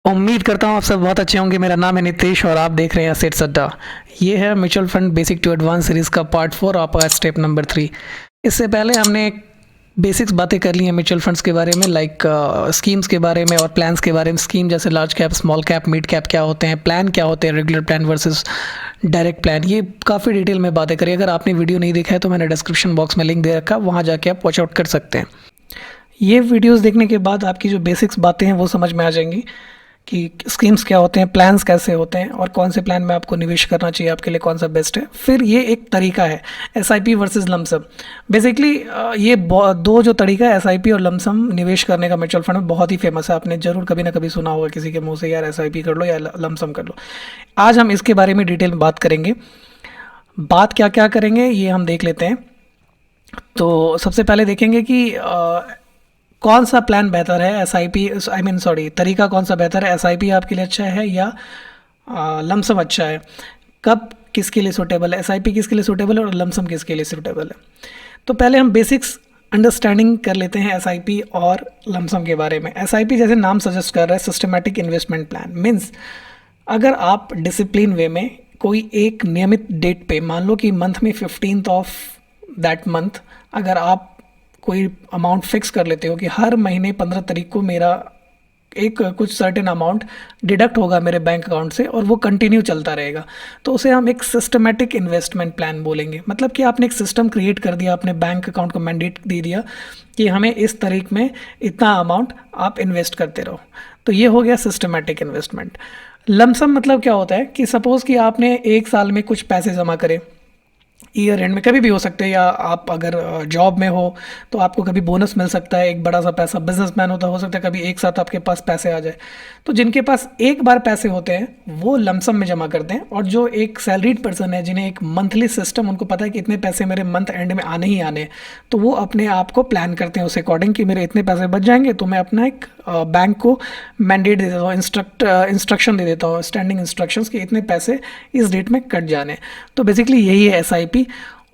उम्मीद करता हूँ आप सब बहुत अच्छे होंगे। मेरा नाम है नितेश और आप देख रहे हैं एसेट्स अड्डा। ये है mutual fund basic to advance series का पार्ट 4 आपका स्टेप नंबर 3। इससे पहले हमने बेसिक्स बातें कर ली हैं म्यूचुअल फंड्स के बारे में, लाइक स्कीम्स के बारे में और प्लान्स के बारे में। स्कीम जैसे large cap, small cap, mid cap क्या होते हैं, प्लान क्या होते हैं, regular plan versus direct plan, ये काफ़ी डिटेल में बातें करी। अगर आपने वीडियो नहीं देखा है तो मैंने डिस्क्रिप्शन बॉक्स में लिंक दे रखा, वहाँ जाके आप वॉच आउट कर सकते हैं। ये वीडियोस देखने के बाद आपकी जो बेसिक्स बातें हैं वो समझ में आ जाएंगी कि स्कीम्स क्या होते हैं, प्लान्स कैसे होते हैं और कौन से प्लान में आपको निवेश करना चाहिए, आपके लिए कौन सा बेस्ट है। फिर ये एक तरीका है एसआईपी वर्सेस लमसम। बेसिकली ये दो जो तरीका है एसआईपी और लमसम निवेश करने का म्यूचुअल फंड में, बहुत ही फेमस है। आपने जरूर कभी ना कभी सुना होगा किसी के मुंह से, यार एसआईपी कर लो या लमसम कर लो। आज हम इसके बारे में डिटेल में बात करेंगे। बात क्या क्या करेंगे ये हम देख लेते हैं। तो सबसे पहले देखेंगे कि कौन सा प्लान बेहतर है, एसआईपी आई मीन सॉरी तरीका कौन सा बेहतर है, एसआईपी आपके लिए अच्छा है या लमसम अच्छा है, कब किसके लिए सूटेबल है, एसआईपी किसके लिए सूटेबल है और लमसम किसके लिए सूटेबल है। तो पहले हम बेसिक्स अंडरस्टैंडिंग कर लेते हैं एसआईपी और लमसम के बारे में। एसआईपी जैसे नाम सजेस्ट कर रहा है, सिस्टमैटिक इन्वेस्टमेंट प्लान मीन्स अगर आप डिसिप्लिन वे में कोई एक नियमित डेट पे, मान लो कि मंथ में 15th ऑफ दैट मंथ, अगर आप कोई अमाउंट फिक्स कर लेते हो कि हर महीने 15 तारीख को मेरा एक कुछ सर्टेन अमाउंट डिडक्ट होगा मेरे बैंक अकाउंट से और वो कंटिन्यू चलता रहेगा, तो उसे हम एक सिस्टमैटिक इन्वेस्टमेंट प्लान बोलेंगे। मतलब कि आपने एक सिस्टम क्रिएट कर दिया, अपने बैंक अकाउंट को मैंडेट दे दिया कि हमें इस तारीख में इतना अमाउंट आप इन्वेस्ट करते रहो। तो ये हो गया सिस्टमैटिक इन्वेस्टमेंट। लमसम मतलब क्या होता है कि सपोज़ कि आपने एक साल में कुछ पैसे जमा करे, ईयर एंड में कभी भी हो सकते हैं, या आप अगर जॉब में हो तो आपको कभी बोनस मिल सकता है, एक बड़ा सा पैसा। बिजनेसमैन होता हो सकता है कभी एक साथ आपके पास पैसे आ जाए। तो जिनके पास एक बार पैसे होते हैं वो लमसम में जमा करते हैं, और जो एक सैलरीड पर्सन है जिन्हें एक मंथली सिस्टम, उनको पता है कि इतने पैसे मेरे मंथ एंड में आने ही आने हैं, तो वो अपने आप को प्लान करते हैं उस अकॉर्डिंग कि मेरे इतने पैसे बच जाएंगे, तो मैं अपना एक बैंक को मैंडेट दे देता हूँ, इंस्ट्रक्शन दे देता हूँ, स्टैंडिंग इंस्ट्रक्शंस कि इतने पैसे इस डेट में कट जाने हैं। तो बेसिकली यही है एसआईपी,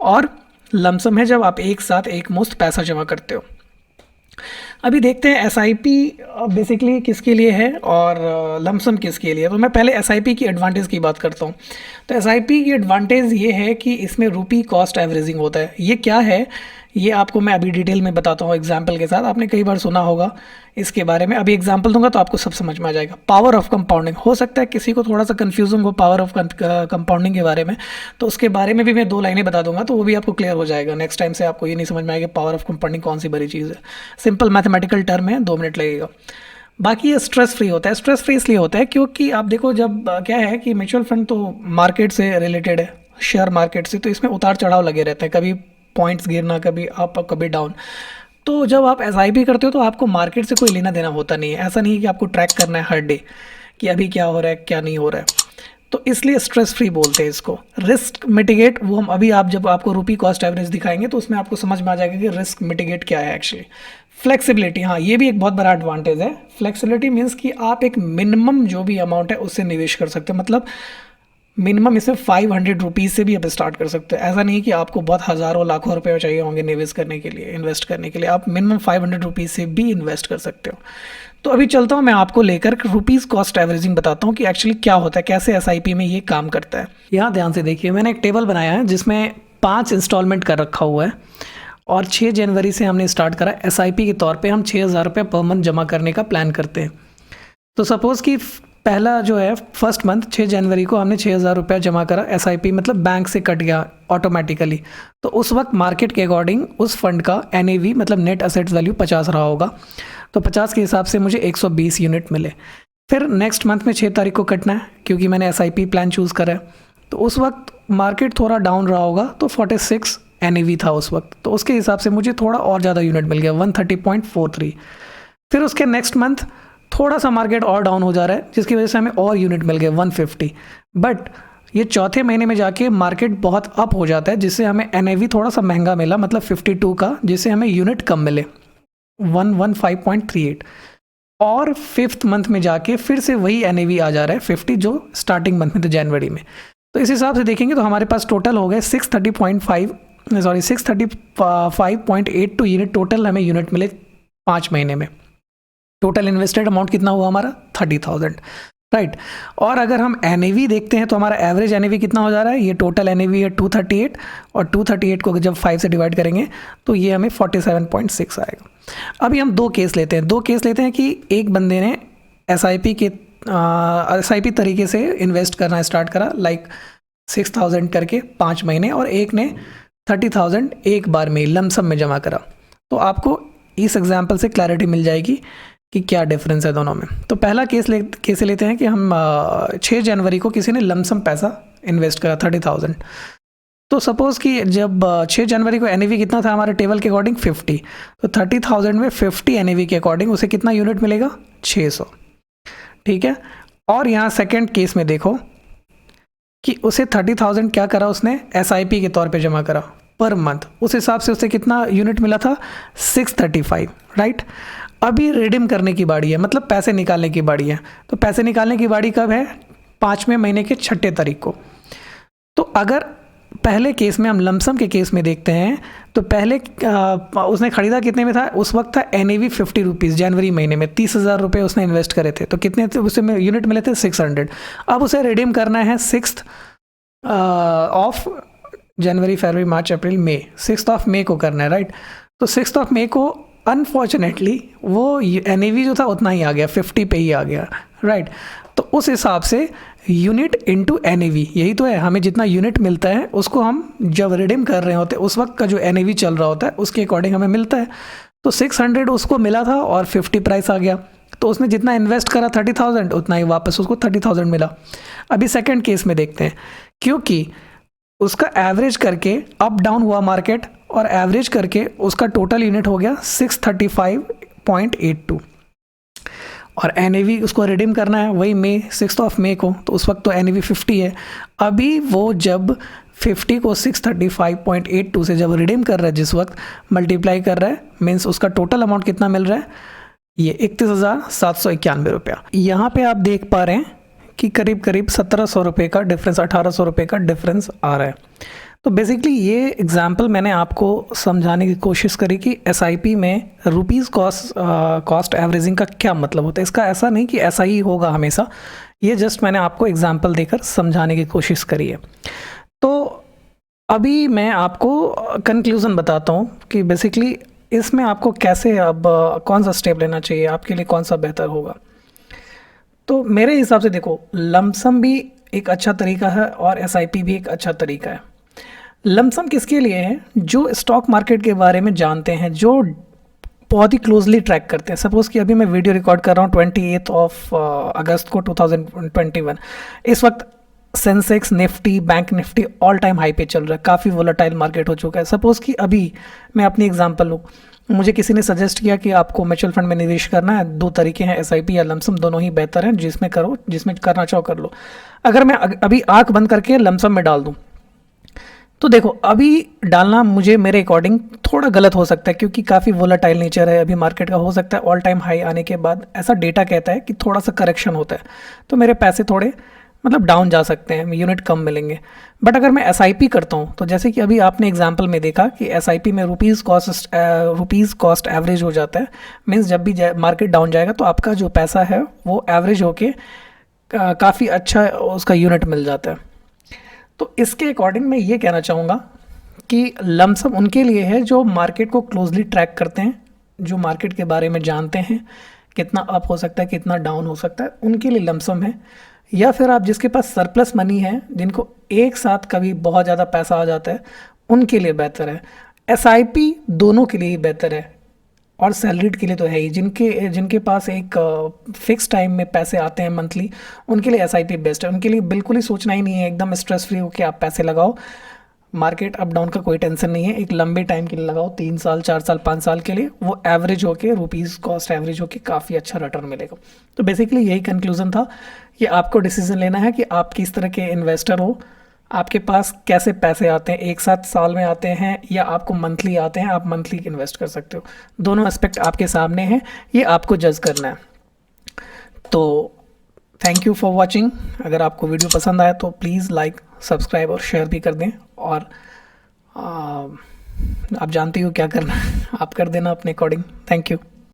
और लमसम है जब आप एक साथ एक मुश्त पैसा जमा करते हो। अभी देखते हैं एसआईपी बेसिकली किसके लिए है और लमसम किसके लिए। तो मैं पहले एसआईपी की एडवांटेज की बात करता हूँ। तो एसआईपी की एडवांटेज ये है कि इसमें रुपी कॉस्ट एवरेजिंग होता है। ये क्या है ये आपको मैं अभी डिटेल में बताता हूँ एग्जाम्पल के साथ। आपने कई बार सुना होगा इसके बारे में, अभी एग्जाम्पल दूंगा तो आपको सब समझ में आ जाएगा। पावर ऑफ कंपाउंडिंग, हो सकता है किसी को थोड़ा सा कन्फ्यूजन हो पावर ऑफ कंपाउंडिंग के बारे में, तो उसके बारे में भी मैं 2 लाइनें बता दूंगा तो वो भी आपको क्लियर हो जाएगा। नेक्स्ट टाइम से आपको ये नहीं समझ में आएगा पावर ऑफ कंपाउंडिंग कौन सी बड़ी चीज़ है। सिंपल मैथमेटिकल टर्म है, 2 मिनट लगेगा। बाकी ये स्ट्रेस फ्री होता है। स्ट्रेस फ्री इसलिए होता है क्योंकि आप देखो, जब क्या है कि म्यूचुअल फंड तो मार्केट से रिलेटेड है, शेयर मार्केट से, तो इसमें उतार चढ़ाव लगे रहते हैं, कभी पॉइंट्स गिरना, कभी अप कभी डाउन। तो जब आप एसआईपी करते हो तो आपको मार्केट से कोई लेना देना होता नहीं है। ऐसा नहीं है कि आपको ट्रैक करना है हर डे कि अभी क्या हो रहा है क्या नहीं हो रहा है। तो इसलिए स्ट्रेस फ्री बोलते हैं इसको। रिस्क मिटिगेट, वो हम अभी आप जब आपको रुपी कॉस्ट एवरेज दिखाएंगे तो उसमें आपको समझ में आ जाएगा कि रिस्क मिटिगेट क्या है एक्चुअली। फ्लेक्सिबिलिटी, हाँ ये भी एक बहुत बड़ा एडवांटेज है। फ्लेक्सिबिलिटी मीन्स कि आप एक मिनिमम जो भी अमाउंट है उससे निवेश कर सकते हैं। मतलब मिनिमम इसमें 500 रुपीज़ से भी आप स्टार्ट कर सकते हैं। ऐसा नहीं कि आपको बहुत हज़ारों लाखों रुपए चाहिए होंगे निवेश करने के लिए, इन्वेस्ट करने के लिए। आप मिनिमम 500 रुपीज़ से भी इन्वेस्ट कर सकते हो। तो अभी चलता हूँ मैं आपको लेकर रुपीज़ कॉस्ट एवरेजिंग बताता हूँ कि एक्चुअली क्या होता है, कैसे एसआईपी में ये काम करता है। यहाँ ध्यान से देखिए, मैंने एक टेबल बनाया है जिसमें 5 इंस्टॉलमेंट कर रखा हुआ है, और 6 जनवरी से हमने स्टार्ट करा। एसआईपी के तौर पे हम 6,000 रुपये पर मंथ जमा करने का प्लान करते हैं। तो सपोज़ कि पहला जो है फर्स्ट मंथ 6 जनवरी को हमने 6,000 रुपया जमा करा, एसआईपी मतलब बैंक से कट गया ऑटोमेटिकली। तो उस वक्त मार्केट के अकॉर्डिंग उस फंड का एनएवी मतलब नेट एसेट्स वैल्यू 50 रहा होगा। तो 50 के हिसाब से मुझे 120 यूनिट मिले। फिर नेक्स्ट मंथ में 6 तारीख को कटना है क्योंकि मैंने एसआईपी प्लान चूज़ करा है। तो उस वक्त मार्केट थोड़ा डाउन रहा होगा, तो 46 एनएवी था उस वक्त, तो उसके हिसाब से मुझे थोड़ा और ज़्यादा यूनिट मिल गया, 130.43। फिर उसके नेक्स्ट मंथ थोड़ा सा मार्केट और डाउन हो जा रहा है जिसकी वजह से हमें और यूनिट मिल गए 150। बट ये चौथे महीने में जाके मार्केट बहुत अप हो जाता है जिससे हमें एनएवी थोड़ा सा महंगा मिला, मतलब 52 का, जिससे हमें यूनिट कम मिले 115.38। और 5th मंथ में जाके फिर से वही एनएवी आ जा रहा है 50 जो स्टार्टिंग मंथ में थे जनवरी में। तो इस हिसाब से देखेंगे तो हमारे पास टोटल हो गए 635.82 यूनिट टोटल हमें यूनिट मिले 5 महीने में। टोटल इन्वेस्टेड अमाउंट कितना हुआ हमारा 30,000, राइट। और अगर हम NAV देखते हैं तो हमारा एवरेज NAV कितना हो जा रहा है, ये टोटल NAV है 238, और 238 को जब 5 से डिवाइड करेंगे तो ये हमें 47.6 आएगा। अभी हम दो केस लेते हैं कि एक बंदे ने SIP तरीके से इन्वेस्ट करना स्टार्ट करा, लाइक 6,000 करके 5 महीने, और एक ने 30,000 एक बार में लमसम में जमा करा। तो आपको इस एग्जाम्पल से क्लैरिटी मिल जाएगी कि क्या डिफरेंस है दोनों में। तो पहला केस लेते हैं कि हम 6 जनवरी को किसी ने लमसम पैसा इन्वेस्ट करा 30,000। तो सपोज़ कि जब 6 जनवरी को NAV कितना था हमारे टेबल के अकॉर्डिंग 50, तो 30,000 में 50 NAV के अकॉर्डिंग उसे कितना यूनिट मिलेगा, 600, ठीक है। और यहाँ सेकेंड केस में देखो कि उसे 30,000 क्या करा, उसने SIP के तौर पे जमा करा पर मंथ, उस हिसाब से उसे कितना यूनिट मिला था, 635, राइट। अभी रिडीम करने की बारी है, मतलब पैसे निकालने की बारी है। तो पैसे निकालने की बारी कब है, 5वें महीने के 6 तारीख को। तो अगर पहले केस में हम लमसम के केस में देखते हैं तो पहले उसने ख़रीदा कितने में था, उस वक्त था NAV 50 रुपीज़, जनवरी महीने में 30,000 रुपये उसने इन्वेस्ट करे थे, तो कितने थे उसे में यूनिट मिले थे 600। अब उसे रिडीम करना है 6 of January, February, March, April, May, 6 of May को करना है, राइट। तो 6 ऑफ मई को अनफॉर्चुनेटली वो NAV जो था उतना ही आ गया, 50 पे ही आ गया, राइट। तो उस हिसाब से यूनिट इंटू NAV, यही तो है, हमें जितना यूनिट मिलता है उसको हम जब रिडीम कर रहे होते हैं उस वक्त का जो NAV चल रहा होता है उसके अकॉर्डिंग हमें मिलता है। तो 600 उसको मिला था और 50 प्राइस आ गया, तो उसने जितना इन्वेस्ट करा 30,000 उतना ही वापस उसको 30,000 मिला। अभी सेकेंड केस में देखते हैं, क्योंकि उसका एवरेज करके अप डाउन हुआ मार्केट, और एवरेज करके उसका टोटल यूनिट हो गया 635.82, और NAV उसको रिडीम करना है वही मई, 6 ऑफ मई को, तो उस वक्त तो NAV 50 है। अभी वो जब 50 को 635.82 से जब रिडीम कर रहा है, जिस वक्त मल्टीप्लाई कर रहा है, मीन्स उसका टोटल अमाउंट कितना मिल रहा है, ये 31,791 रुपया। यहाँ पे आप देख पा रहे हैं कि करीब करीब 1,700 रुपये का डिफरेंस, 1,800 रुपये का डिफरेंस आ रहा है। तो बेसिकली ये एग्जांपल मैंने आपको समझाने की कोशिश करी कि SIP में रुपीज़ कॉस्ट एवरेजिंग का क्या मतलब होता है। इसका ऐसा नहीं कि ऐसा ही होगा हमेशा, ये जस्ट मैंने आपको एग्जांपल देकर समझाने की कोशिश करी है। तो अभी मैं आपको कंक्लूज़न बताता हूँ कि बेसिकली इसमें आपको कैसे, अब कौन सा स्टेप लेना चाहिए, आपके लिए कौन सा बेहतर होगा। तो मेरे हिसाब से देखो, लमसम भी एक अच्छा तरीका है और SIP भी एक अच्छा तरीका है। लमसम किसके लिए है, जो स्टॉक मार्केट के बारे में जानते हैं, जो बहुत ही क्लोजली ट्रैक करते हैं। सपोज़ कि अभी मैं वीडियो रिकॉर्ड कर रहा हूँ 28 अगस्त को 2021, इस वक्त Sensex, Nifty, bank Nifty all time high पे चल रहा है, काफ़ी वोलेटाइल मार्केट हो चुका है। सपोज़ कि अभी मैं अपनी एग्जांपल लूँ, मुझे किसी ने सजेस्ट किया कि आपको म्यूचुअल फंड में निवेश करना है, 2 तरीके हैं, SIP या लमसम, दोनों ही बेहतर हैं, जिसमें करो, जिसमें करना चाहो कर लो। अगर मैं अभी आंख बंद करके लमसम में डाल दूँ, तो देखो अभी डालना मुझे मेरे अकॉर्डिंग थोड़ा गलत हो सकता है, क्योंकि काफ़ी वोलेटाइल नेचर है अभी मार्केट का। हो सकता है ऑल टाइम हाई आने के बाद ऐसा डेटा कहता है कि थोड़ा सा करेक्शन होता है, तो मेरे पैसे थोड़े मतलब डाउन जा सकते हैं, यूनिट कम मिलेंगे। बट अगर मैं SIP करता हूँ, तो जैसे कि अभी आपने एग्जांपल में देखा कि SIP में रुपीज़ कॉस्ट एवरेज हो जाता है, मीन्स जब भी मार्केट डाउन जाएगा तो आपका जो पैसा है वो एवरेज होके काफ़ी अच्छा उसका यूनिट मिल जाता है। तो इसके अकॉर्डिंग मैं ये कहना चाहूँगा कि लमसम उनके लिए है जो मार्केट को क्लोजली ट्रैक करते हैं, जो मार्केट के बारे में जानते हैं, कितना अप हो सकता है, कितना डाउन हो सकता है, उनके लिए लमसम है। या फिर आप जिसके पास सरप्लस मनी है, जिनको एक साथ कभी बहुत ज़्यादा पैसा आ जाता है, उनके लिए बेहतर है। SIP दोनों के लिए ही बेहतर है, और सैलरीड के लिए तो है ही। जिनके पास एक फिक्स टाइम में पैसे आते हैं मंथली, उनके लिए SIP बेस्ट है। उनके लिए बिल्कुल ही सोचना ही नहीं है, एकदम स्ट्रेस फ्री होकर आप पैसे लगाओ, मार्केट अप डाउन का कोई टेंशन नहीं है। एक लंबे टाइम के लिए लगाओ, 3 साल, 4 साल, 5 साल के लिए, वो एवरेज होके रुपीज़ कॉस्ट एवरेज होके काफ़ी अच्छा रिटर्न मिलेगा। तो बेसिकली यही कंक्लूजन था कि आपको डिसीजन लेना है कि आप किस तरह के इन्वेस्टर हो, आपके पास कैसे पैसे आते हैं, एक साथ साल में आते हैं या आपको मंथली आते हैं, आप मंथली इन्वेस्ट कर सकते हो। दोनों एस्पेक्ट आपके सामने हैं, ये आपको जज करना है। तो थैंक यू फॉर वॉचिंग। अगर आपको वीडियो पसंद आया तो प्लीज़ लाइक, सब्सक्राइब और शेयर भी कर दें। और आप जानते हो क्या करना है, आप कर देना अपने अकॉर्डिंग। Thank you.